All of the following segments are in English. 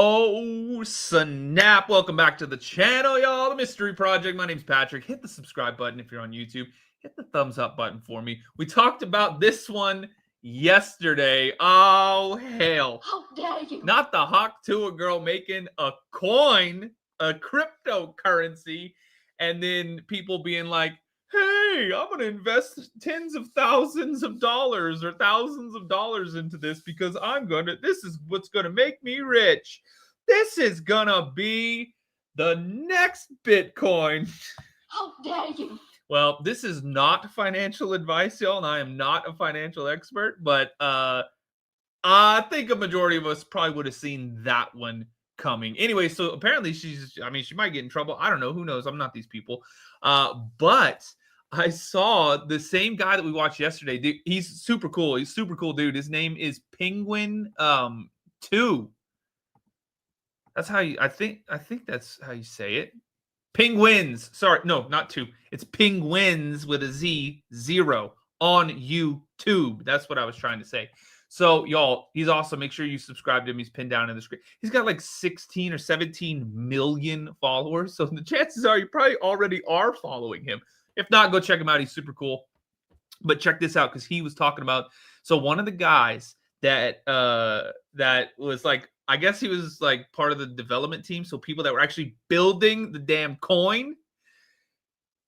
Oh, snap. Welcome back to the channel, y'all. The Mystery Project. My name's Patrick. Hit the subscribe button if you're on YouTube. Hit the thumbs up button for me. We talked about this one yesterday. Oh, hell. How dare you? Not the Hawk Tuah girl making a coin, a cryptocurrency, and then people being like, hey, I'm going to invest tens of thousands of dollars or thousands of dollars into this because this is what's going to make me rich. This is going to be the next Bitcoin. How dare you? Well, this is not financial advice, y'all, and I am not a financial expert, but I think a majority of us probably would have seen that one coming. Anyway, so apparently she might get in trouble. I don't know. Who knows? I'm not these people. But I saw the same guy that we watched yesterday. Dude, he's super cool. He's super cool, dude. His name is Penguin 2. That's how I think that's how you say it. Penguins. Sorry, no, not 2. It's Penguins with a Z 0 on YouTube. That's what I was trying to say. So, y'all, he's awesome. Make sure you subscribe to him. He's pinned down in the screen. He's got like 16 or 17 million followers. So the chances are you probably already are following him. If not, go check him out. He's super cool. But check this out, because he was talking about, so one of the guys that was like, I guess he was like part of the development team. So people that were actually building the damn coin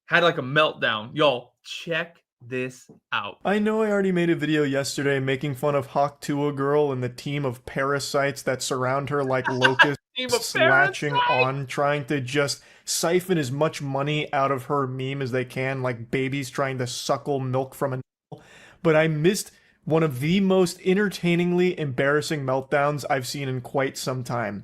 had like a meltdown. Y'all, check this out. I know I already made a video yesterday making fun of Hawk Tuah girl and the team of parasites that surround her like locusts latching on, trying to just siphon as much money out of her meme as they can, like babies trying to suckle milk from a nipple. But I missed one of the most entertainingly embarrassing meltdowns I've seen in quite some time.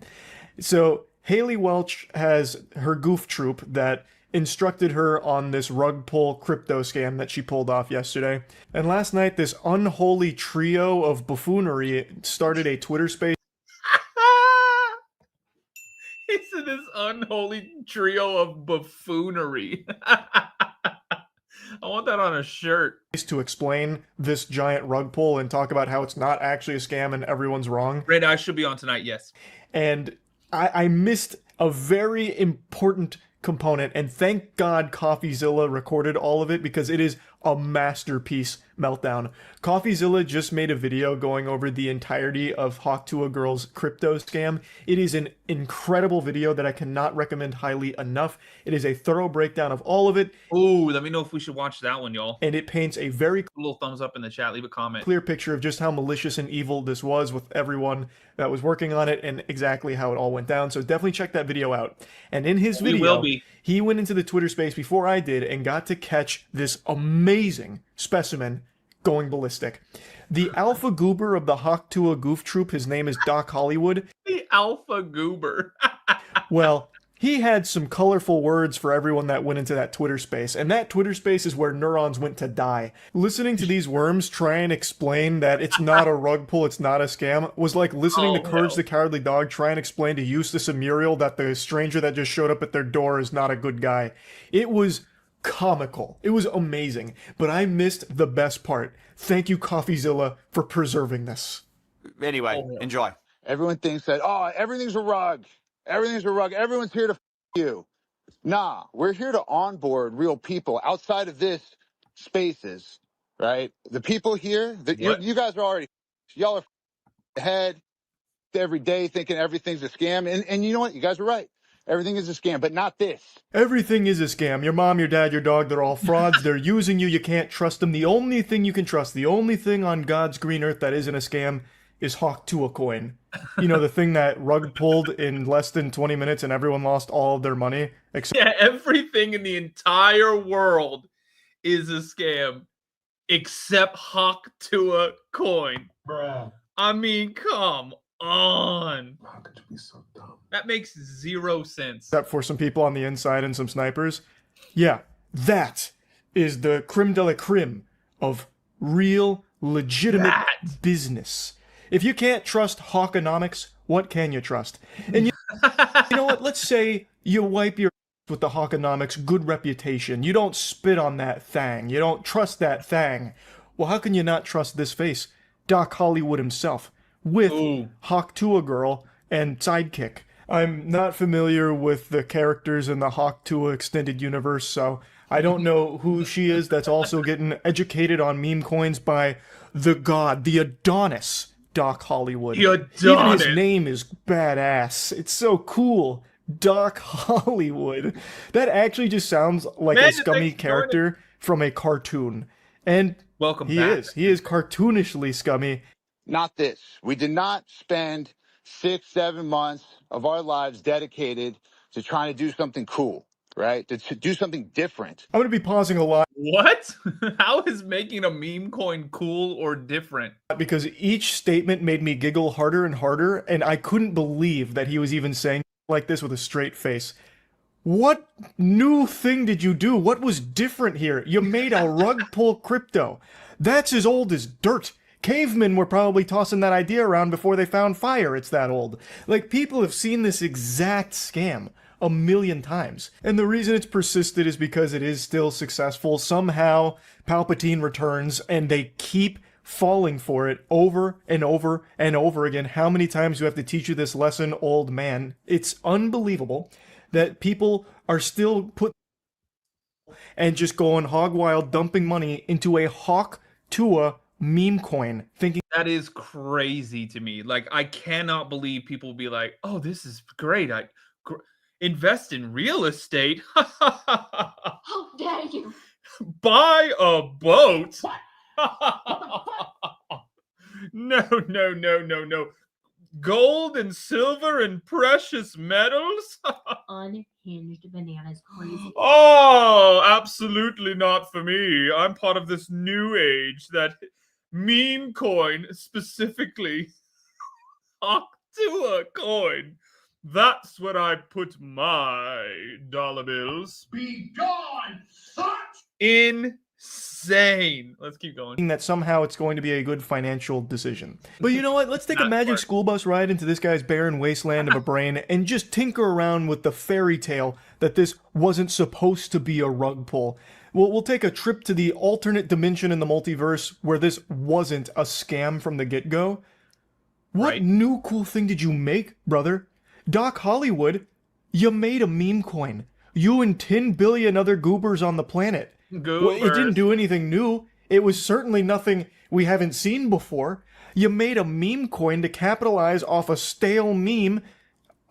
So Haley Welch has her goof troop that instructed her on this rug pull crypto scam that she pulled off yesterday. And last night, this unholy trio of buffoonery started a Twitter space. He said this unholy trio of buffoonery. I want that on a shirt. To explain this giant rug pull and talk about how it's not actually a scam and everyone's wrong. Red Eye should be on tonight, yes. And I missed a very important component, and thank God Coffeezilla recorded all of it, because it is a masterpiece meltdown. Coffeezilla just made a video going over the entirety of Hawk Tuah girl's crypto scam. It is an incredible video that I cannot recommend highly enough. It is a thorough breakdown of all of it. Ooh, let me know if we should watch that one, y'all. And it paints a very little thumbs up in the chat, leave a comment. Clear picture of just how malicious and evil this was with everyone that was working on it and exactly how it all went down. So definitely check that video out. And in his video, he went into the Twitter space before I did and got to catch this amazing specimen going ballistic. The alpha goober of the Hawk Tuah goof troop, his name is Doc Hollywood. The alpha goober. Well, he had some colorful words for everyone that went into that Twitter space, and that Twitter space is where neurons went to die. Listening to these worms try and explain that it's not a rug pull, it's not a scam, was like listening to Courage the Cowardly Dog try and explain to Eustace and Muriel that the stranger that just showed up at their door is not a good guy. It was comical. It was amazing, but I missed the best part. Thank you, Coffeezilla, for preserving this. Anyway, enjoy. Everyone thinks that, oh, everything's a rug. Everything's a rug. Everyone's here to f you. Nah, we're here to onboard real people outside of this spaces, right? The people here, you guys are already, y'all are ahead every day thinking everything's a scam. And you know what? You guys are right. Everything is a scam, but not this. Everything is a scam. Your mom, your dad, your dog, they're all frauds. They're using you. You can't trust them. The only thing you can trust, the only thing on God's green earth that isn't a scam is Hawk Tuah coin. You know, the thing that rug pulled in less than 20 minutes and everyone lost all of their money. Yeah, everything in the entire world is a scam except Hawk Tuah coin. Bruh. I mean, come on. How could you be so dumb? That makes 0 sense. Except for some people on the inside and some snipers. Yeah, that is the creme de la creme of real, legitimate business. If you can't trust Hawkonomics, what can you trust? And you know what? Let's say you wipe your with the Hawkonomics good reputation. You don't spit on that thang. You don't trust that thang. Well, how can you not trust this face? Doc Hollywood himself, with Hawk Tuah girl and sidekick. I'm not familiar with the characters in the Hawk Tuah extended universe, so I don't know who she is that's also getting educated on meme coins by the god, the Adonis, Doc Hollywood. The Adonis. Even his name is badass. It's so cool. Doc Hollywood. That actually just sounds like a scummy character from a cartoon. And welcome he back. He is cartoonishly scummy. Not this. We did not spend 6-7 months of our lives dedicated to trying to do something cool, right? To do something different. I'm going to be pausing a lot. What? How is making a meme coin cool or different? Because each statement made me giggle harder and harder, and I couldn't believe that he was even saying like this with a straight face. What new thing did you do? What was different here? You made a rug pull crypto. That's as old as dirt. Cavemen were probably tossing that idea around before they found fire. It's that old. Like, people have seen this exact scam a million times. And the reason it's persisted is because it is still successful. Somehow, Palpatine returns and they keep falling for it over and over and over again. How many times do I have to teach you this lesson, old man? It's unbelievable that people are still put and just going hog wild, dumping money into a Hawk Tuah meme coin, thinking that is crazy to me. Like, I cannot believe people will be like, "Oh, this is great. Invest in real estate." How dare you? Buy a boat. No. Gold and silver and precious metals? Unhinged bananas crazy. Oh, absolutely not for me. I'm part of this new age that meme coin, specifically Hawk Tuah coin. That's where I put my dollar bills. Be gone, son! Insane. Let's keep going. that somehow it's going to be a good financial decision. But you know what? Let's take a magic school bus ride into this guy's barren wasteland of a brain and just tinker around with the fairy tale that this wasn't supposed to be a rug pull. We'll take a trip to the alternate dimension in the multiverse where this wasn't a scam from the get-go. What new cool thing did you make, brother? Doc Hollywood, you made a meme coin. You and 10 billion other goobers on the planet. Well, it didn't do anything new. It was certainly nothing we haven't seen before. You made a meme coin to capitalize off a stale meme.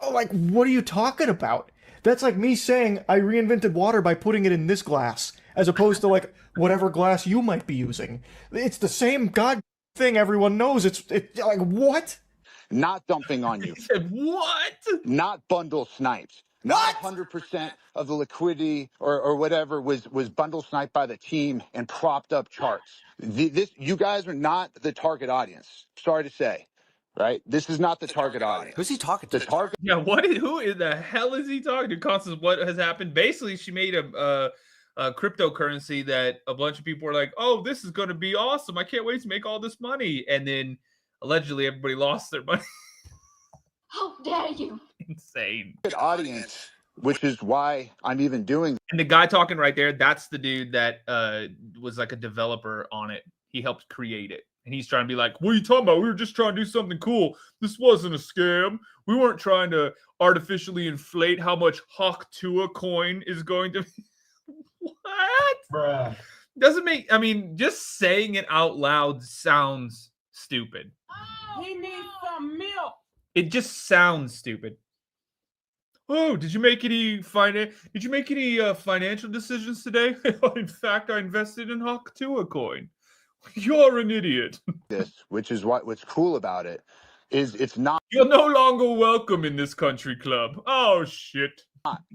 Oh, like, what are you talking about? That's like me saying I reinvented water by putting it in this glass, as opposed to, like, whatever glass you might be using. It's the same god thing everyone knows. It's like, what? Not dumping on you. He said, what? Not bundle snipes. Not 100% of the liquidity or whatever was bundle sniped by the team and propped up charts. You guys are not the target audience. Sorry to say, right? This is not the target audience. Who's he talking to? The target. Yeah, who in the hell is he talking to? Constance, what has happened? Basically, she made a cryptocurrency that a bunch of people were like, "Oh, this is going to be awesome! I can't wait to make all this money." And then allegedly, everybody lost their money. How dare you? Insane. Audience, which is why I'm even doing. And the guy talking right there, that's the dude that was like a developer on it. He helped create it. And he's trying to be like, what are you talking about? We were just trying to do something cool. This wasn't a scam. We weren't trying to artificially inflate how much Hawk Tuah coin is going to be. What? Bruh. Doesn't make, I mean, just saying it out loud sounds stupid. He needs some milk. It just sounds stupid. Oh, did you make any financial decisions today? In fact, I invested in Hawk Tuah coin. You're an idiot. This, which is what's cool about it, is it's not. You're no longer welcome in this country club. Oh shit.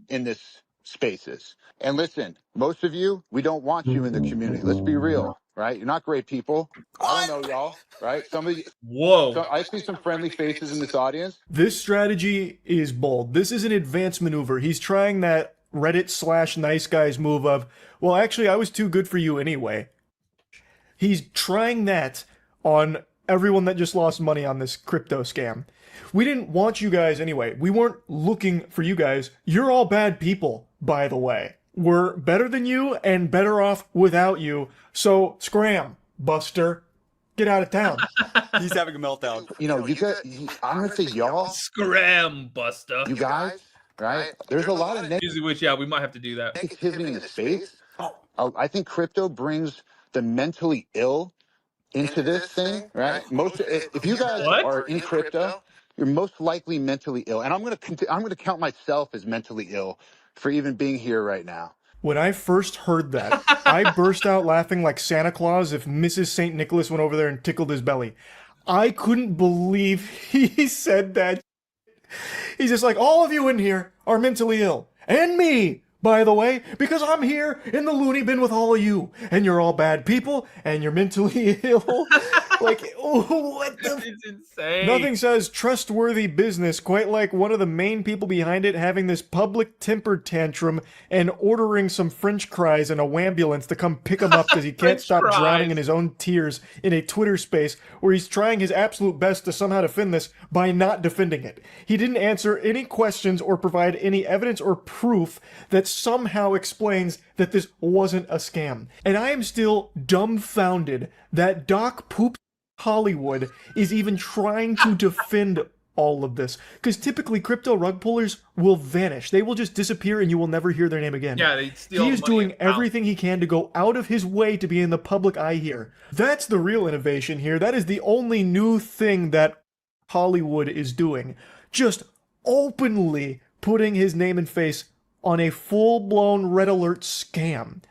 In this spaces. And listen, most of you, we don't want you in the community. Let's be real, right? You're not great people. I don't know y'all, right? Some of you. Whoa. So I see some friendly faces in this audience. This strategy is bold. This is an advanced maneuver. He's trying that Reddit/nice guys move of, well, actually, I was too good for you anyway. He's trying that on everyone that just lost money on this crypto scam. We didn't want you guys anyway. We weren't looking for you guys. You're all bad people, by the way. We're better than you and better off without you. So scram, Buster. get out of town. He's having a meltdown. You know, I'm gonna say y'all, Scram, Buster. you guys, right? There's a lot of Usually, which yeah, we might have to do that. negativity in the space. I think crypto brings the mentally ill into this thing, right? If you guys are in crypto, you're most likely mentally ill, and I'm gonna count myself as mentally ill for even being here right now. When I first heard that, I burst out laughing like Santa Claus if Mrs. St. Nicholas went over there and tickled his belly. I couldn't believe he said that. He's just like, all of you in here are mentally ill. And me, by the way, because I'm here in the loony bin with all of you. And you're all bad people, and you're mentally ill. Like, oh, what the... It's insane. Nothing says trustworthy business quite like one of the main people behind it having this public temper tantrum and ordering some French fries in a wambulance to come pick him up because he can't stop drowning in his own tears in a Twitter space where he's trying his absolute best to somehow defend this by not defending it. He didn't answer any questions or provide any evidence or proof that somehow explains that this wasn't a scam. And I am still dumbfounded that Doc Poop Hollywood is even trying to defend all of this, because typically crypto rug pullers will vanish. They will just disappear and you will never hear their name again. Yeah, they steal. He is doing everything he can to go out of his way to be in the public eye here. That's the real innovation here. That is the only new thing that Hollywood is doing. Just openly putting his name and face on a full-blown red alert scam.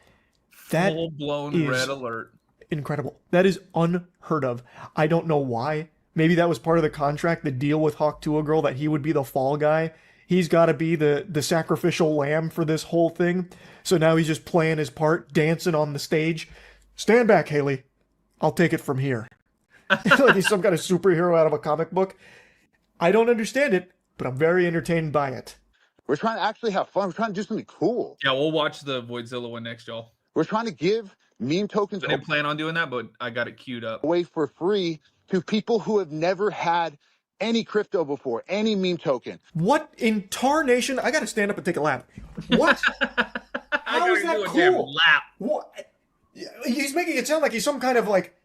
That full-blown red alert. Incredible. That is unheard of. I don't know why. Maybe that was part of the contract, the deal with Tuah Girl, that he would be the fall guy. He's got to be the sacrificial lamb for this whole thing. So now he's just playing his part, dancing on the stage. Stand back, Haley. I'll take it from here. Like he's some kind of superhero out of a comic book. I don't understand it, but I'm very entertained by it. We're trying to actually have fun. We're trying to do something cool. Yeah, we'll watch the Voidzilla one next, y'all. We're trying to give meme tokens I didn't plan on doing that, but I got it queued up. Away for free to people who have never had any crypto before, any meme token. What in tarnation? I got to stand up and take a lap. What? How is that cool? Lap. What? He's making it sound like he's some kind of like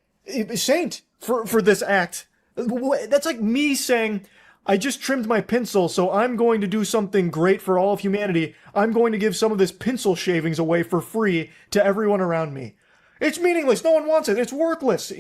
saint for this act. That's like me saying, I just trimmed my pencil, so I'm going to do something great for all of humanity. I'm going to give some of this pencil shavings away for free to everyone around me. It's meaningless. No one wants it. It's worthless.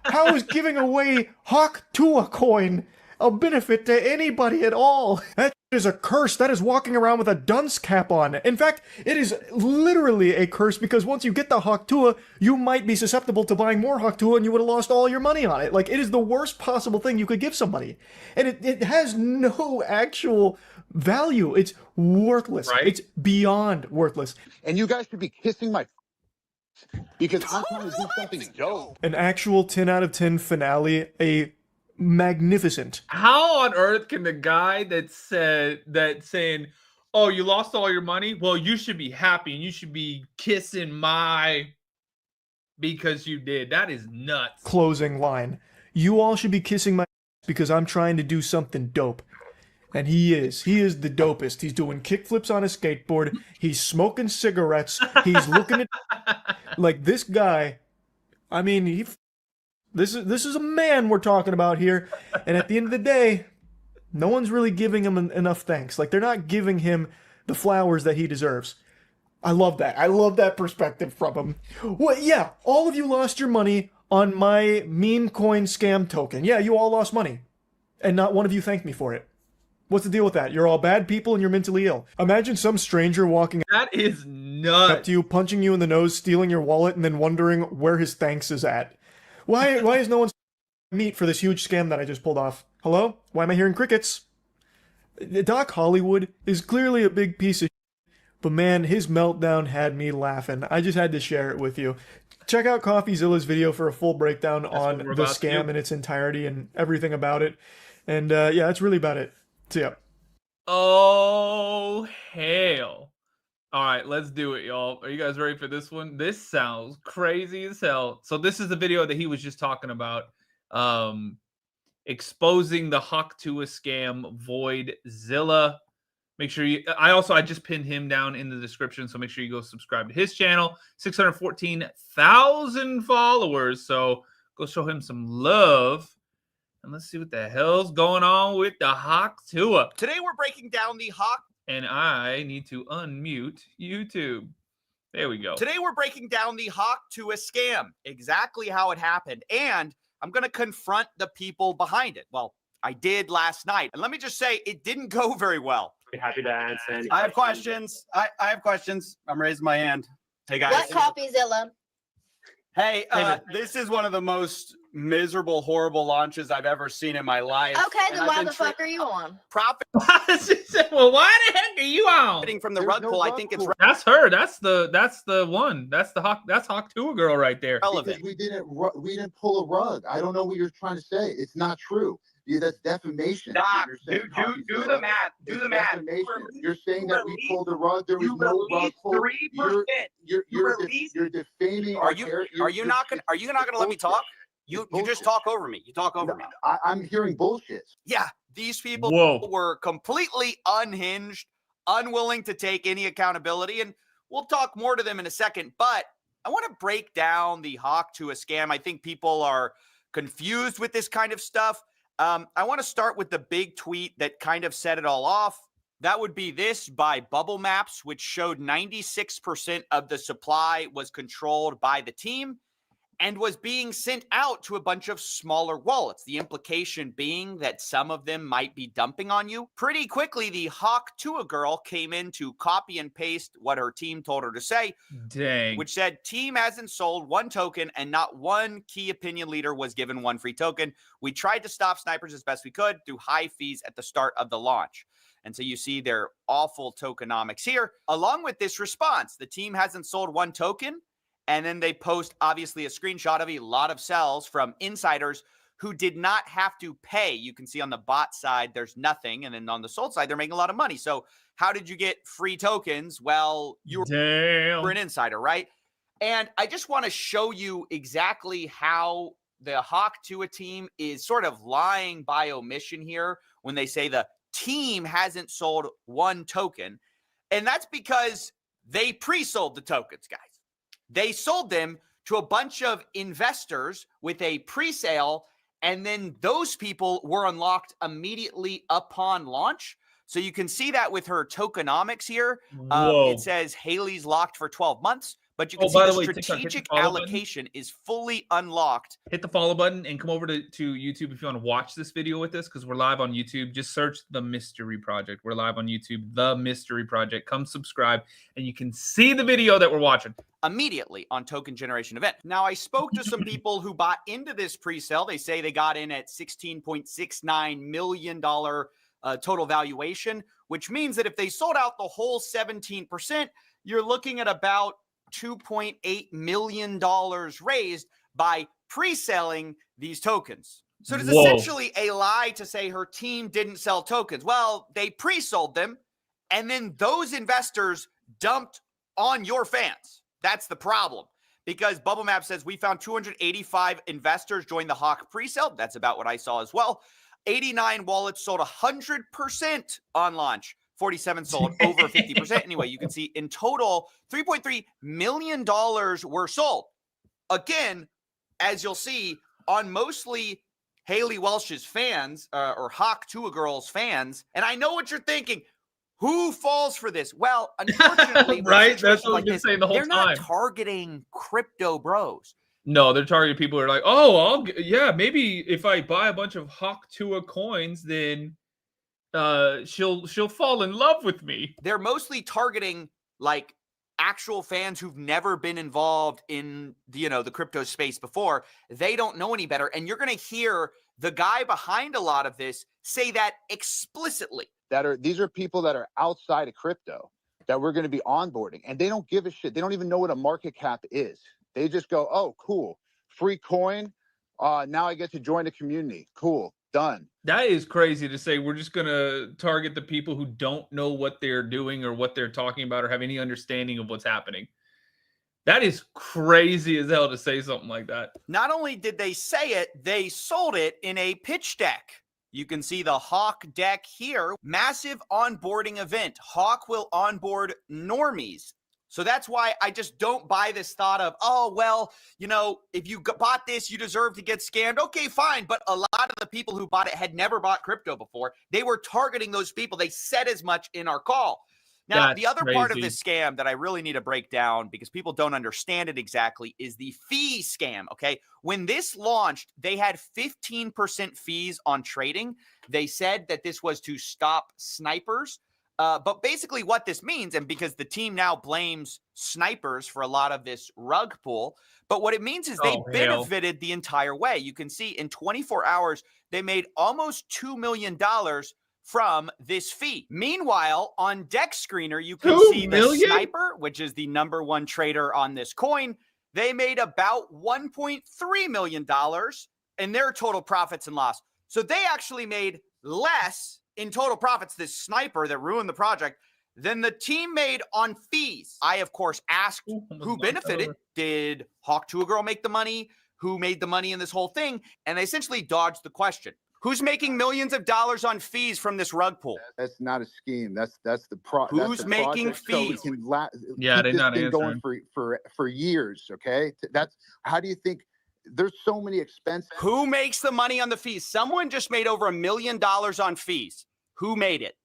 How is giving away Tuah coin a benefit to anybody at all? That is a curse. That is walking around with a dunce cap on. In fact, it is literally a curse because once you get the Tuah, you might be susceptible to buying more Tuah and you would have lost all your money on it. Like, it is the worst possible thing you could give somebody. And it has no actual value. It's worthless. Right? It's beyond worthless. And you guys should be kissing my because I'm trying to do something dope. An actual 10 out of 10 finale, a magnificent. How on earth can the guy that's saying, oh, you lost all your money? Well, you should be happy and you should be kissing my because you did. That is nuts. Closing line. You all should be kissing my because I'm trying to do something dope. And he is the dopest. He's doing kickflips on a skateboard. He's smoking cigarettes. He's looking at like this guy. I mean, this is a man we're talking about here. And at the end of the day, no one's really giving him enough thanks. Like, they're not giving him the flowers that he deserves. I love that. I love that perspective from him. Well, yeah, all of you lost your money on my meme coin scam token. Yeah, you all lost money. And not one of you thanked me for it. What's the deal with that? You're all bad people and you're mentally ill. Imagine some stranger walking That is nuts. up to you, punching you in the nose, stealing your wallet, and then wondering where his thanks is at. Why is no one meat for this huge scam that I just pulled off? Hello? Why am I hearing crickets? Doc Hollywood is clearly a big piece of shit, but man, his meltdown had me laughing. I just had to share it with you. Check out Coffeezilla's video for a full breakdown on the scam in its entirety and everything about it. And yeah, that's really about it. So yeah. Oh, hell. All right, let's do it, y'all. Are you guys ready for this one? This sounds crazy as hell. So this is the video that he was just talking about. Exposing the Tuah scam, Voidzilla. Make sure you, I just pinned him down in the description, so make sure you go subscribe to his channel. 614,000 followers. So go show him some love. And let's see what the hell's going on with the Hawk Tuah. Today we're breaking down the Hawk. And I need to unmute YouTube. There we go. Today we're breaking down the Hawk Tuah scam, exactly how it happened. And I'm going to confront the people behind it. Well, I did last night. And let me just say, it didn't go very well. Happy to answer any I have questions. I have questions. I'm raising my hand. Hey, guys. What Coffeezilla? Hey, this is one of the most miserable, horrible launches I've ever seen in my life. Okay, then why the fuck are you on? Profiting She said, well, why the heck are you on? from the There's rug no pull, I rug think it's pull. That's her. That's the one. That's Hawk Tuah girl right there. relevant. Because we didn't pull a rug. I don't know what you're trying to say. It's not true. Yeah, that's defamation. Doc, You're saying do the math. Do it's the math. defamation. You're saying that we pulled a rug. There was You no rug released pull. 3%. You're defaming. Are you not gonna let me talk? You just talk over me. You talk over me. I'm hearing bullshit. Yeah, these people Whoa. were completely unhinged, unwilling to take any accountability, and we'll talk more to them in a second. But I want to break down the Hawk Tuah scam. I think people are confused with this kind of stuff. I want to start with the big tweet that kind of set it all off. That would be this by Bubble Maps, which showed 96% of the supply was controlled by the team and was being sent out to a bunch of smaller wallets. The implication being that some of them might be dumping on you. Pretty quickly, the Hawk Tuah girl came in to copy and paste what her team told her to say, Dang. which said, team hasn't sold one token and not one key opinion leader was given one free token. We tried to stop snipers as best we could through high fees at the start of the launch. And so you see their awful tokenomics here. Along with this response, the team hasn't sold one token. And then they post, obviously, a screenshot of a lot of sells from insiders who did not have to pay. You can see on the bot side, there's nothing. And then on the sold side, they're making a lot of money. So how did you get free tokens? Well, you were an insider, right? And I just want to show you exactly how the Hawk Tuah team is sort of lying by omission here when they say the team hasn't sold one token. And that's because they pre-sold the tokens, guys. They sold them to a bunch of investors with a pre-sale, and then those people were unlocked immediately upon launch. So you can see that with her tokenomics here. It says Haley's locked for 12 months, but you can see the strategic allocation is fully unlocked. Hit the follow button and come over to YouTube if you want to watch this video with us, because we're live on YouTube. Just search The Mystery Project. We're live on YouTube, The Mystery Project. Come subscribe, and you can see the video that we're watching Immediately on token generation event. Now, I spoke to some people who bought into this pre-sale. They say they got in at $16.69 million total valuation, which means that if they sold out the whole 17%, you're looking at about $2.8 million raised by pre-selling these tokens. So it is essentially a lie to say her team didn't sell tokens. Well, they pre-sold them, and then those investors dumped on your fans. That's the problem, because Bubble Map says we found 285 investors join the Hawk pre-sale. That's about what I saw as well. 89 wallets sold 100% on launch. 47 sold over 50%. Anyway, you can see in total, $3.3 million were sold. Again, as you'll see, on mostly Haley Welsh's fans or Hawk Tuah girls fans. And I know what you're thinking. Who falls for this? Well, unfortunately, right? That's what we've been saying the whole they're time. Not targeting crypto bros. No, they're targeting people who are like, oh, maybe if I buy a bunch of Hawk Tuah coins, then she'll fall in love with me. They're mostly targeting like actual fans who've never been involved in the crypto space before. They don't know any better, and you're going to hear the guy behind a lot of this say that explicitly. These are people that are outside of crypto that we're going to be onboarding, and they don't give a shit. They don't even know what a market cap is. They just go, oh, cool, free coin. Now I get to join the community. Cool, done. That is crazy to say. We're just going to target the people who don't know what they're doing or what they're talking about or have any understanding of what's happening. That is crazy as hell to say something like that. Not only did they say it, they sold it in a pitch deck. You can see the Hawk deck here. Massive onboarding event. Hawk will onboard normies. So that's why I just don't buy this thought of, oh, well, you know, if you bought this, you deserve to get scammed. Okay, fine. But a lot of the people who bought it had never bought crypto before. They were targeting those people. They said as much in our call. Now, That's the other part of crazy. this scam that I really need to break down because people don't understand it exactly is the fee scam, okay? When this launched, they had 15% fees on trading. They said that this was to stop snipers. But basically what this means, and because the team now blames snipers for a lot of this rug pull, but what it means is they benefited the entire way. You can see in 24 hours, they made almost $2 million from this fee. Meanwhile, on Dex Screener, you can see the sniper, which is the #1 trader on this coin. They made about $1.3 million in their total profits and loss. So they actually made less in total profits, this sniper that ruined the project, than the team made on fees. I, of course, asked who benefited. Did Hawk Tuah Girl make the money? Who made the money in this whole thing? And they essentially dodged the question. Who's making millions of dollars on fees from this rug pull? That's not a scheme. That's the Who's making fees? So we can Yeah, keep they're not this thing going answering. for years. Okay, that's how do you think? There's so many expenses. Who makes the money on the fees? Someone just made over $1 million on fees. Who made it?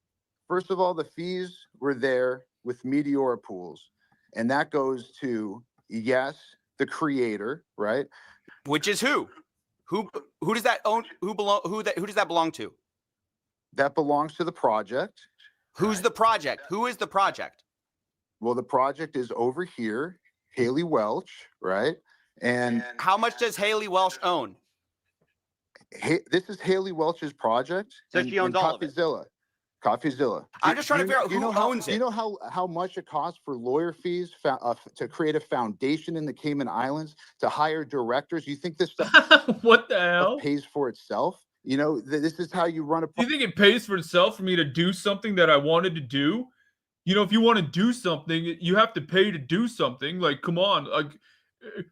First of all, the fees were there with Meteora pools, and that goes to yes, the creator, right? Which is who? Who does that own? Who does that belong to? That belongs to the project. Who's the project? Who is the project? Well, the project is over here, Haley Welch, right? And how much does Haley Welch own? This is Haley Welch's project. So she owns all of it. Coffeezilla. I'm just trying to figure out who owns it. Do you know how much it costs for lawyer fees to create a foundation in the Cayman Islands, to hire directors? You think this stuff what the hell pays for itself? You know, this is how you run a. Do you think it pays for itself for me to do something that I wanted to do? You know, if you want to do something, you have to pay to do something. Like, come on, like,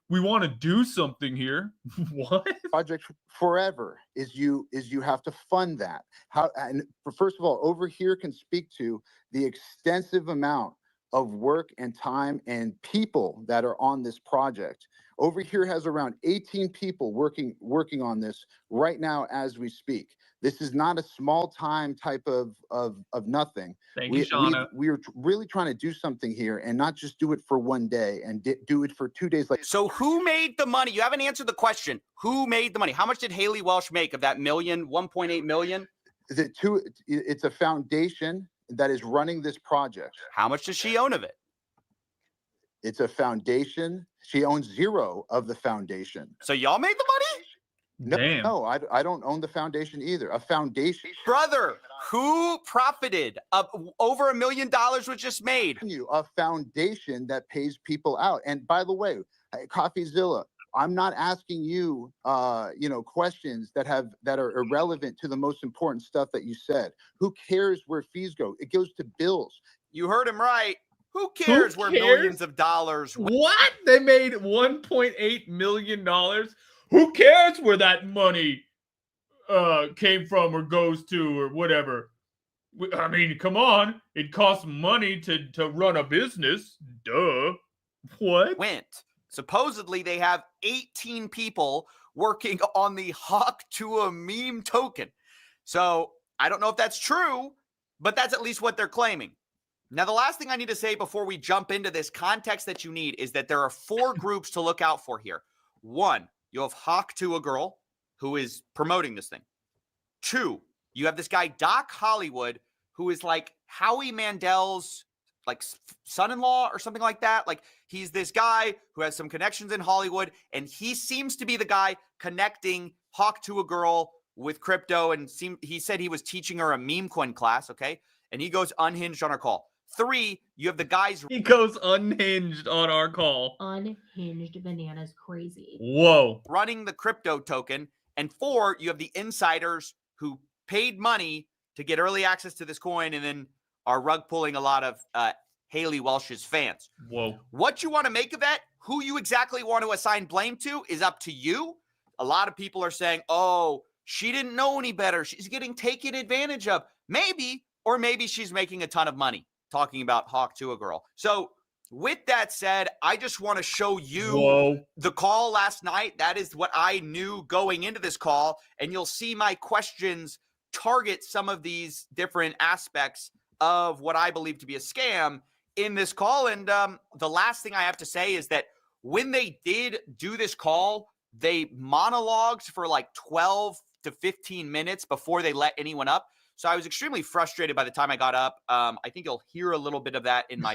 we want to do something here. What? Project forever is you have to fund that. How, and first of all, over here can speak to the extensive amount of work and time and people that are on this project. Over here has around 18 people working on this right now as we speak. This is not a small time type of nothing. Thank you, Shauna. We're really trying to do something here and not just do it for one day and do it for 2 days. So who made the money? You haven't answered the question. Who made the money? How much did Haley Welch make of that million, 1.8 million? It's a foundation that is running this project. How much does she own of it? It's a foundation. She owns zero of the foundation. So y'all made the money? No, I don't own the foundation either. A foundation. Brother, who profited? Over $1 million was just made. A foundation that pays people out. And by the way, Coffeezilla, I'm not asking you, questions that are irrelevant to the most important stuff that you said. Who cares where fees go? It goes to bills. You heard him right. Who cares where millions of dollars? What? They made $1.8 million. Who cares where that money came from or goes to or whatever? I mean, come on. It costs money to run a business. Duh. What? Supposedly, they have 18 people working on the Hawk Tuah meme token. So I don't know if that's true, but that's at least what they're claiming. Now, the last thing I need to say before we jump into this context that you need is that there are 4 groups to look out for here. 1, you have Hawk Tuah Girl, who is promoting this thing. 2, you have this guy, Doc Hollywood, who is like Howie Mandel's like son-in-law or something like that. Like, he's this guy who has some connections in Hollywood, and he seems to be the guy connecting Hawk Tuah Girl with crypto, and he said he was teaching her a meme coin class, okay? And he goes unhinged on our call. 3, you have the guys. He goes unhinged on our call. Unhinged bananas crazy. Whoa. Running the crypto token. And 4, you have the insiders who paid money to get early access to this coin and then are rug pulling a lot of Haley Welch's fans. Whoa. What you want to make of that, who you exactly want to assign blame to, is up to you. A lot of people are saying, oh, she didn't know any better. She's getting taken advantage of. Maybe, or maybe she's making a ton of money. Talking about Hawk Tuah Girl. So With that said, I just want to show you the call last night. That is what I knew going into this call. And you'll see my questions target some of these different aspects of what I believe to be a scam in this call. And the last thing I have to say is that when they did do this call, they monologued for like 12 to 15 minutes before they let anyone up. So I was extremely frustrated by the time I got up. I think you'll hear a little bit of that in my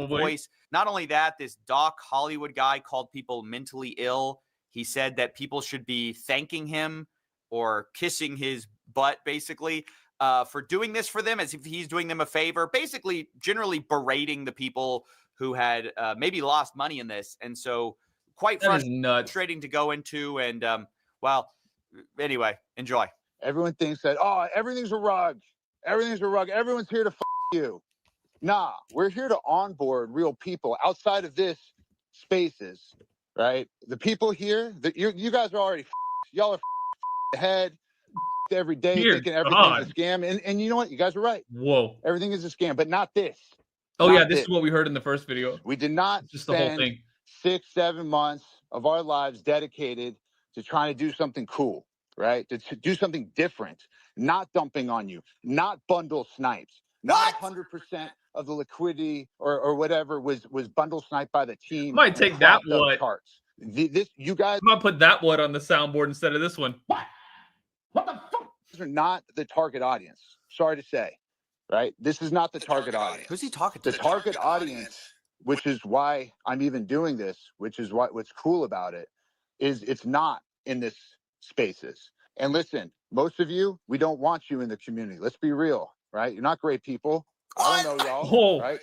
voice. Not only that, this Doc Hollywood guy called people mentally ill. He said that people should be thanking him or kissing his butt, basically, for doing this for them, as if he's doing them a favor. Basically, generally berating the people who had maybe lost money in this. And so quite frustrating to go into. And, well, anyway, enjoy. Everyone thinks that, oh, everything's a rug. Everything's a rug. Everyone's here to you. Nah, we're here to onboard real people outside of this spaces, right? The people here, you guys are already y'all are ahead every day thinking everything's a scam. And you know what? You guys are right. Everything is a scam, but not this. Oh, yeah, this is what we heard in the first video. We did not just the whole thing. 6-7 months of our lives dedicated to trying to do something cool. Right? To do something different, not dumping on you, not bundle snipes, not 100% of the liquidity or whatever was bundle sniped by the team. Might take that what charts. You guys might put that what on the soundboard instead of this one. What the fuck? These are not the target audience. Sorry to say, right? This is not the target audience. Who's he talking to? The target audience, which is why I'm even doing this, which is what's cool about it, is it's not in this spaces. And listen, most of you, we don't want you in the community. Let's be real, right? You're not great people. I don't know y'all, right?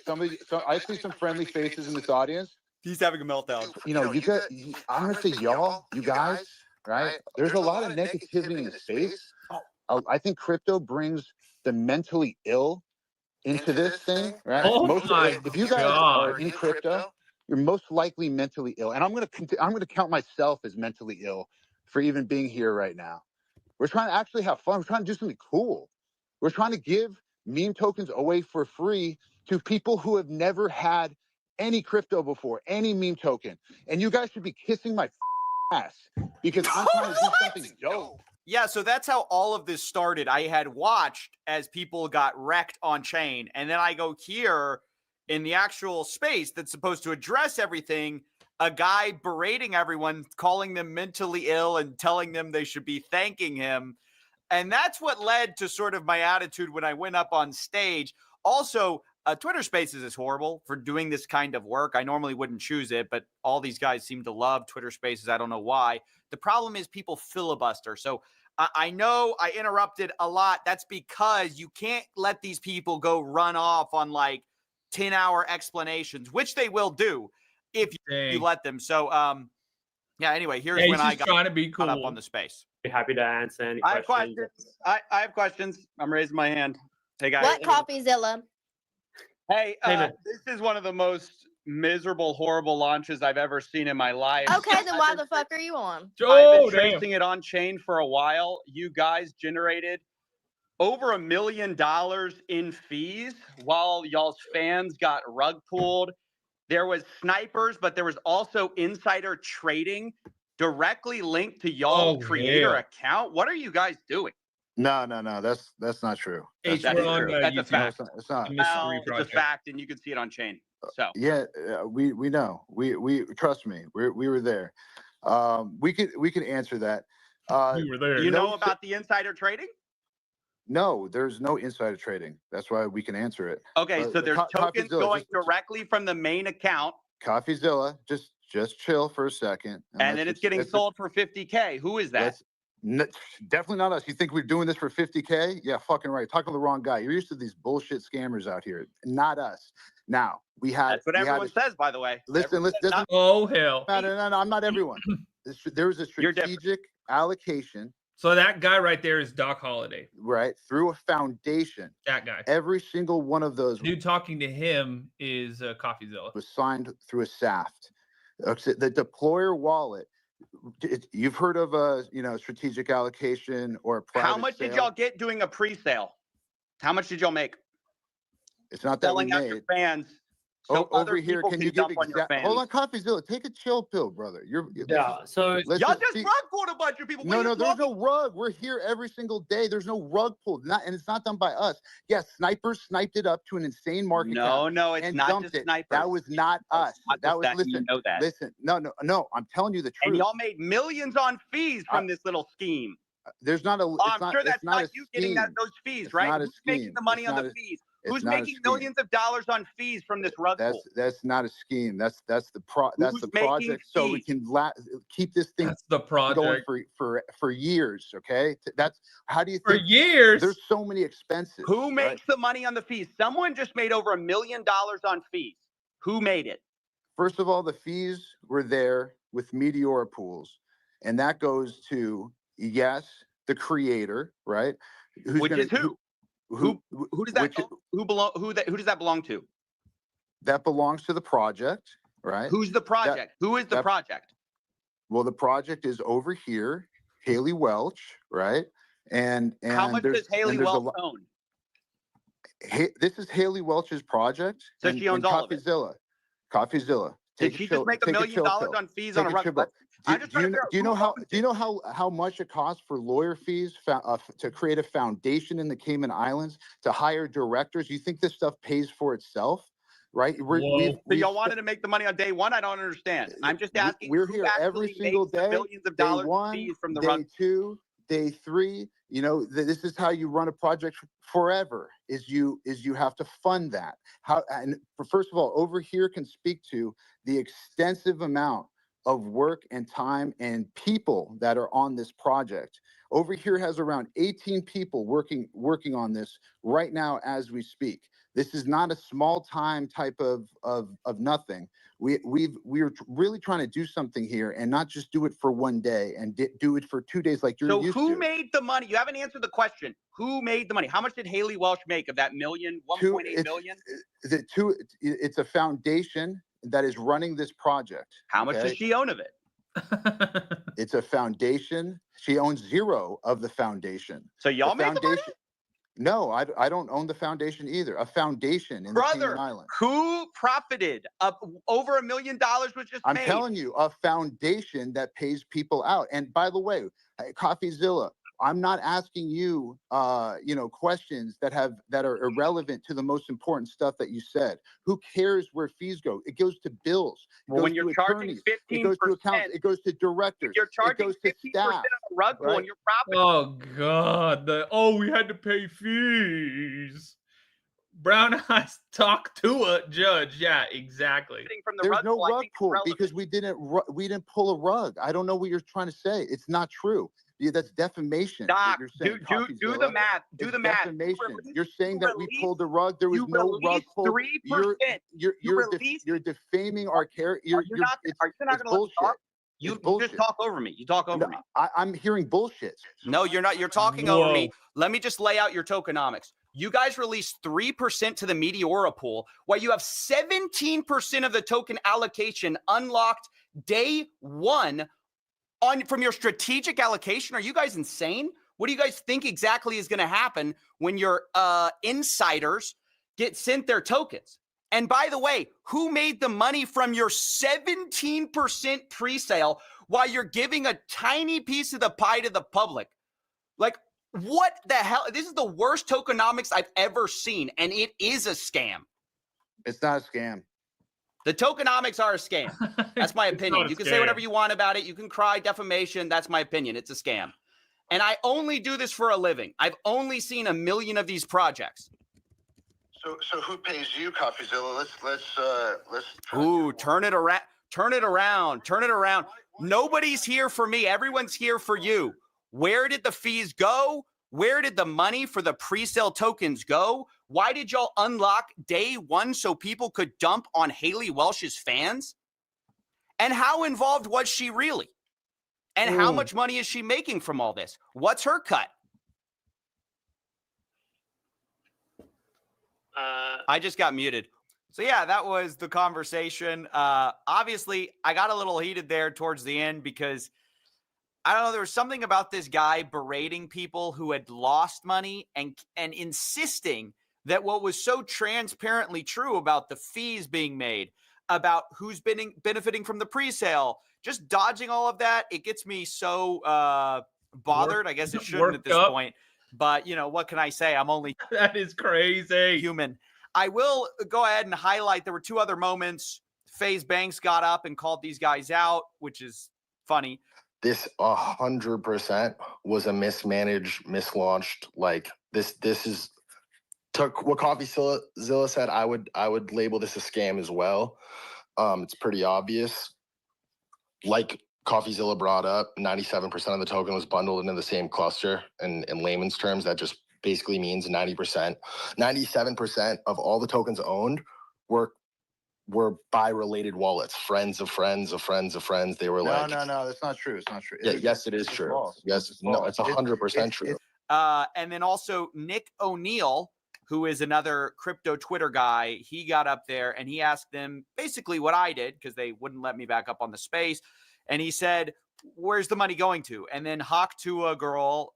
I see some friendly faces in this audience. He's having a meltdown. You know, I'm gonna say y'all, you guys, right? There's a lot of negativity in the space. I think crypto brings the mentally ill into this thing, right? If you guys are in crypto, you're most likely mentally ill. And I'm gonna count myself as mentally ill for even being here right now. We're trying to actually have fun. We're trying to do something cool. We're trying to give meme tokens away for free to people who have never had any crypto before, any meme token. And you guys should be kissing my ass because I'm trying to do something dope. Yeah, so that's how all of this started. I had watched as people got wrecked on chain, and then I go here in the actual space that's supposed to address everything, a guy berating everyone, calling them mentally ill and telling them they should be thanking him. And that's what led to sort of my attitude when I went up on stage. Also, Twitter Spaces is horrible for doing this kind of work. I normally wouldn't choose it, but all these guys seem to love Twitter Spaces. I don't know why. The problem is people filibuster. So I know I interrupted a lot. That's because you can't let these people go run off on like 10-hour explanations, which they will do if you let them. So, yeah, anyway, here's when I got up on the space. Be happy to answer any questions. I have questions. I'm raising my hand. Hey, guys. What Coffeezilla? Hey, this is one of the most miserable, horrible launches I've ever seen in my life. Okay, then why the fuck are you on? I've been tracing it on chain for a while. You guys generated over $1 million in fees while y'all's fans got rug pulled. There was snipers, but there was also insider trading directly linked to y'all's creator account. What are you guys doing? No. That's not true. That's a fact. It's not. It's a fact, and you can see it on chain. So yeah, we know. We trust me. We were there. We could answer that. We were there. You know about the insider trading? No, there's no insider trading. That's why we can answer it. Okay, so there's tokens going directly from the main account. Coffeezilla, just chill for a second. And then it's getting sold for 50K. Who is that? Definitely not us. You think we're doing this for 50K? Yeah, fucking right. Talking to the wrong guy. You're used to these bullshit scammers out here. Not us. Now, that's what everyone says, by the way. Listen. Oh, hell. No, I'm not everyone. There was a strategic allocation. So that guy right there is Doc Holliday. Right. Through a foundation. That guy. Every single one of those. Dude talking to him is Coffeezilla. Was signed through a SAFT. The deployer wallet. You've heard of a strategic allocation or a private How much sale? did y'all get doing a pre-sale? How much did y'all make? It's not that Selling we out made. your fans So over other here, people can can you give dump on your exact? Hold on, fans. Coffeezilla, take a chill pill, brother. Yeah. So Let's Y'all just just speak. rug pulled a bunch of people. What No, are you no, there's talking- no rug. We're here every single day. There's no rug pulled, and it's not done by us. Yes, snipers sniped it up to an insane market cap No, it's and not dumped just it. snipers. That was not us. Not That just was that, and you listen, know that. listen. No. I'm telling you the And truth. y'all made millions on fees from this little scheme. There's not a. Oh, It's I'm not, sure it's that's not not a you getting that scheme. those fees, It's right? not a Who's making scheme. the money It's on not the a- fees? it's Who's not a making scheme. millions of dollars on fees from this rug pull? That's not a scheme. That's the Who's making project. So we fees? can keep this thing That's the going project. for years. Okay, that's how do you For think? years. There's so many expenses. Who makes right? the money on the fees? Someone just made over $1 million on fees. Who made it? First of all, the fees were there with Meteora pools, and that goes to the creator, right? Which is who? Who does that which- who does that belong to? that belongs to the project, right? Who's the project? Who is the that- project? Well, the project is over here, Haley Welch, right? And How much there's- does Haley and there's a Welch lo- own? This is Haley Welch's project. So and- she owns and all of it. Coffeezilla. Did she just make $1 million on fees on a rug? I'm just trying to figure out Do you who know how? owns Do you know how much it costs for lawyer fees to create a foundation in the Cayman Islands to hire directors? You think this stuff pays for itself, right? Whoa. So y'all wanted to make the money on day one? I don't understand. I'm just asking. We're who here every actually single makes the day. millions of Day dollars in one, fees from the day rug. 2, day 3. You know, this is how you run a project forever. Is you have to fund that. First of all, over here can speak to the extensive amount of work and time and people that are on this project. Over here has around 18 people working on this right now as we speak. This is not a small time type of nothing. We're really trying to do something here and not just do it for one day and do it for 2 days like you're So used who to. made the money? You haven't answered the question. Who made the money? How much did Haley Welch make of that million, 1.8 million? It's a foundation that is running this project. How much does she own of it? It's a foundation. She owns 0 of the foundation. So y'all The made the money? foundation. No, I don't own the foundation either. A foundation in the Cayman Brother, Islands. who profited over $1 million was just I'm made? telling you, a foundation that pays people out. And by the way, Coffeezilla, I'm not asking you, questions that are irrelevant to the most important stuff that you said. Who cares where fees go? It goes to bills. It Well, goes when you're to charging attorneys. 15%, It goes to accountants. It goes to directors. you're charging it goes to 15% staff. on a rug pull right? and you're profiting. Oh God! We had to pay fees. Brown eyes talk to a judge. Yeah, exactly. From the There's rug no pull, I rug think it's pull relevant. because we didn't pull a rug. I don't know what you're trying to say. It's not true. That's defamation. what Doc, you're saying, do the Coffeezilla. math. Do It's the math. defamation. released- You're saying you that we released- pulled the rug. There was you no rug released pulled. 3%. You're defaming our character. Are you not It's going to let me bullshit. talk? You It's just bullshit. talk over me. You talk over me. I'm hearing bullshit. No, you're not. You're talking over me. Whoa. Let me just lay out your tokenomics. You guys released 3% to the Meteora pool, while you have 17% of the token allocation unlocked day 1 from your strategic allocation. Are you guys insane? What do you guys think exactly is going to happen when your insiders get sent their tokens? And by the way, who made the money from your 17% pre-sale while you're giving a tiny piece of the pie to the public? Like, what the hell? This is the worst tokenomics I've ever seen, and it is a scam. It's not a scam. The tokenomics are a scam. That's my It's opinion. not a You can say scam. whatever you want about it. You can cry defamation. That's my opinion. It's a scam. And I only do this for a living. I've only seen 1 million of these projects. So who pays you, Coffeezilla? Let's. Ooh, turn it around. Turn it around. Turn it around. Nobody's here for me. Everyone's here for you. Where did the fees go? Where did the money for the pre-sale tokens go? Why did y'all unlock day 1 so people could dump on Haley Welch's fans? And how involved was she really? And how much money is she making from all this? What's her cut? I just got muted. So yeah, that was the conversation. Obviously, I got a little heated there towards the end because I don't know, there was something about this guy berating people who had lost money and insisting that what was so transparently true about the fees being made, about who's benefiting from the pre-sale, just dodging all of that, it gets me so bothered. I guess it shouldn't at this point. But, what can I say? I'm only that is crazy. Human. I will go ahead and highlight there were two other moments. FaZe Banks got up and called these guys out, which is funny. This 100% was a mismanaged, mislaunched. Like this is took what Coffeezilla said. I would label this a scam as well. It's pretty obvious. Like Coffeezilla brought up, 97% of the token was bundled into the same cluster. And in layman's terms, that just basically means 90%. 97% of all the tokens owned were by related wallets, friends of friends of friends of friends. They were no, that's not true. It's not true. Yeah, yes, it is true. False. Yes, no, it's 100% true. And then also Nick O'Neill, who is another crypto Twitter guy, he got up there and he asked them basically what I did, because they wouldn't let me back up on the space. And he said, where's the money going to? And then Tuah girl,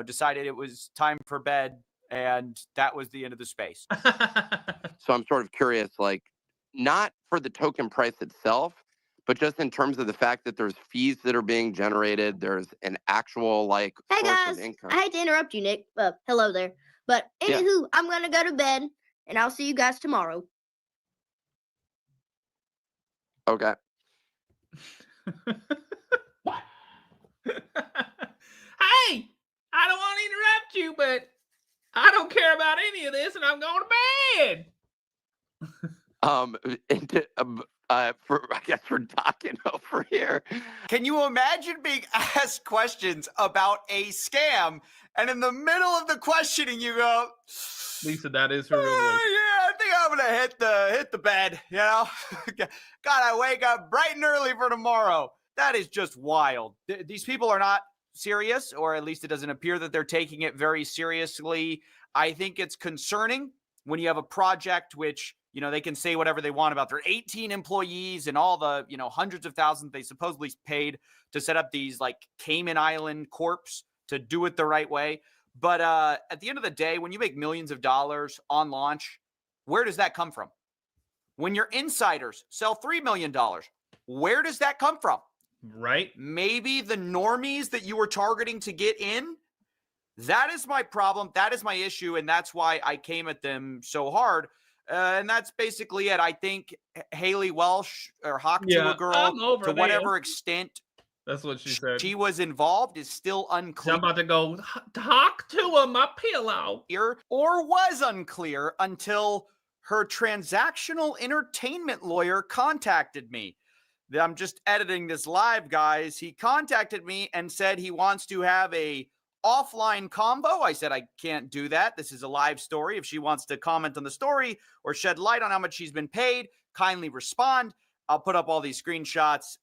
decided it was time for bed. And that was the end of the space. So I'm sort of curious, like, not for the token price itself, but just in terms of the fact that there's fees that are being generated. There's an actual Hey source guys, of income. I hate to interrupt you, Nick. Hello there. But anywho, I'm gonna go to bed, and I'll see you guys tomorrow. Okay. What? Hey, I don't want to interrupt you, but I don't care about any of this, and I'm going to bed. I guess we're talking over here. Can you imagine being asked questions about a scam, and in the middle of the questioning, you go, Lisa, that is her real voice. I think I'm gonna hit the bed. Gotta wake up bright and early for tomorrow. That is just wild. These people are not serious, or at least it doesn't appear that they're taking it very seriously. I think it's concerning when you have a project which, they can say whatever they want about their 18 employees and all the, hundreds of thousands they supposedly paid to set up these like Cayman Island corps to do it the right way. But at the end of the day, when you make millions of dollars on launch, where does that come from? When your insiders sell $3 million, where does that come from? Right? Maybe the normies that you were targeting to get in. That is my problem. That is my issue. And that's why I came at them so hard. And that's basically it. I think Haley Welsh or Tuah girl, to whatever extent that's what she said, she was involved, is still unclear. I'm about to go talk to him, my pillow. Or was unclear until her transactional entertainment lawyer contacted me. I'm just editing this live, guys. He contacted me and said he wants to have a offline combo. I said, I can't do that. This is a live story. If she wants to comment on the story or shed light on how much she's been paid, kindly respond. I'll put up all these screenshots.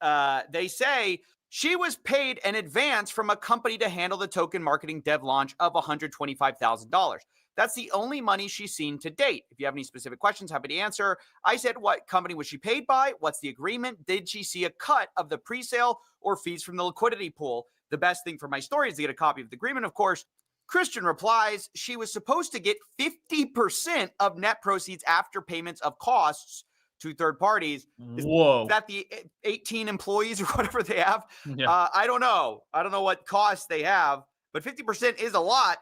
They say she was paid in advance from a company to handle the token marketing dev launch of $125,000. That's the only money she's seen to date. If you have any specific questions, happy to answer. I said, what company was she paid by? What's the agreement? Did she see a cut of the pre-sale or fees from the liquidity pool? The best thing for my story is to get a copy of the agreement, of course. Christian replies, she was supposed to get 50% of net proceeds after payments of costs to third parties. Whoa. Is that the 18 employees or whatever they have? Yeah. I don't know. I don't know what costs they have, but 50% is a lot.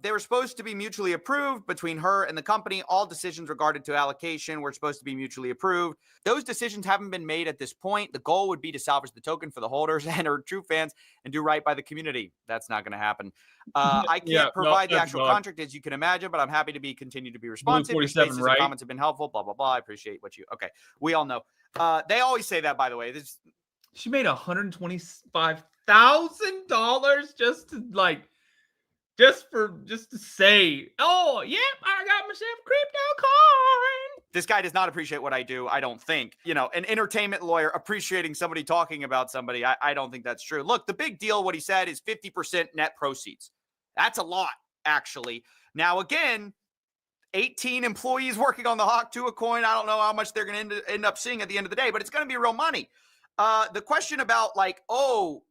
They were supposed to be mutually approved between her and the company. All decisions regarding to allocation were supposed to be mutually approved. Those decisions haven't been made at this point. The goal would be to salvage the token for the holders and her true fans and do right by the community. That's not going to happen. I can't provide the actual contract, as you can imagine, but I'm happy to continue to be responsive. Your spaces and comments have been helpful, blah, blah, blah. I appreciate what okay. We all know. They always say that, by the way. She made $125,000 just to say, oh, yep, I got myself a crypto coin. This guy does not appreciate what I do, I don't think. An entertainment lawyer appreciating somebody talking about somebody, I don't think that's true. Look, the big deal, what he said, is 50% net proceeds. That's a lot, actually. Now, again, 18 employees working on the Tuah coin. I don't know how much they're going to end up seeing at the end of the day, but it's going to be real money. The question about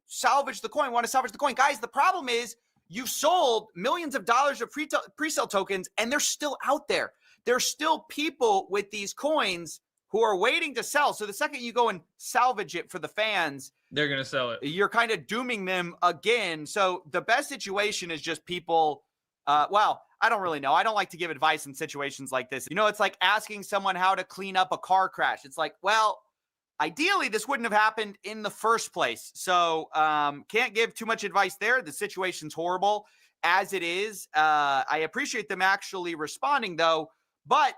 salvage the coin, want to salvage the coin. Guys, the problem is, You've sold millions of dollars of pre-sale tokens, and they're still out there. There's still people with these coins who are waiting to sell. So the second you go and salvage it for the fans, they're going to sell it. You're kind of dooming them again. So the best situation is just people, well, I don't really know. I don't like to give advice in situations like this. You know, it's like asking someone how to clean up a car crash. It's like, well, ideally, this wouldn't have happened in the first place. So can't give too much advice there. The situation's horrible as it is. I appreciate them actually responding, though. But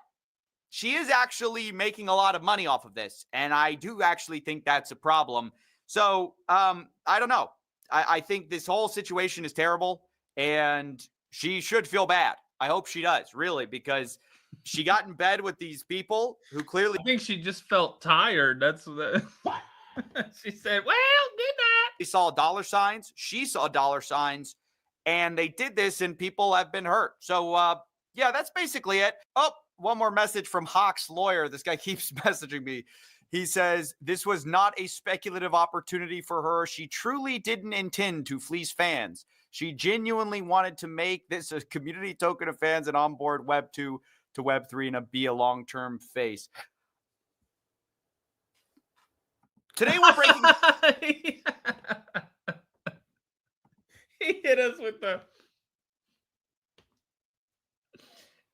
she is actually making a lot of money off of this. And I do actually think that's a problem. So I don't know. I think this whole situation is terrible. And she should feel bad. I hope she does, really, because she got in bed with these people who clearly... I think she just felt tired. That's what she said, well, good night. They saw dollar signs. She saw dollar signs. And they did this, and people have been hurt. So, yeah, that's basically it. Oh, one more message from Hawk's lawyer. This guy keeps messaging me. He says, this was not a speculative opportunity for her. She truly didn't intend to fleece fans. She genuinely wanted to make this a community token of fans and onboard Web 2 to Web 3 and be a long-term face. Today we're breaking... He hit us with the...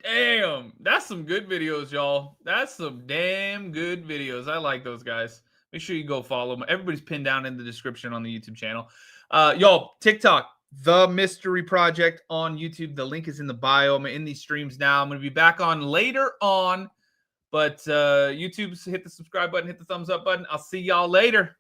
Damn, that's some good videos, y'all. That's some damn good videos. I like those guys. Make sure you go follow them. Everybody's pinned down in the description on the YouTube channel. Y'all, TikTok, The Mystery Project on YouTube. The link is in the bio. I'm in these streams now. I'm going to be back on later on. But YouTube's hit the subscribe button, hit the thumbs up button. I'll see y'all later.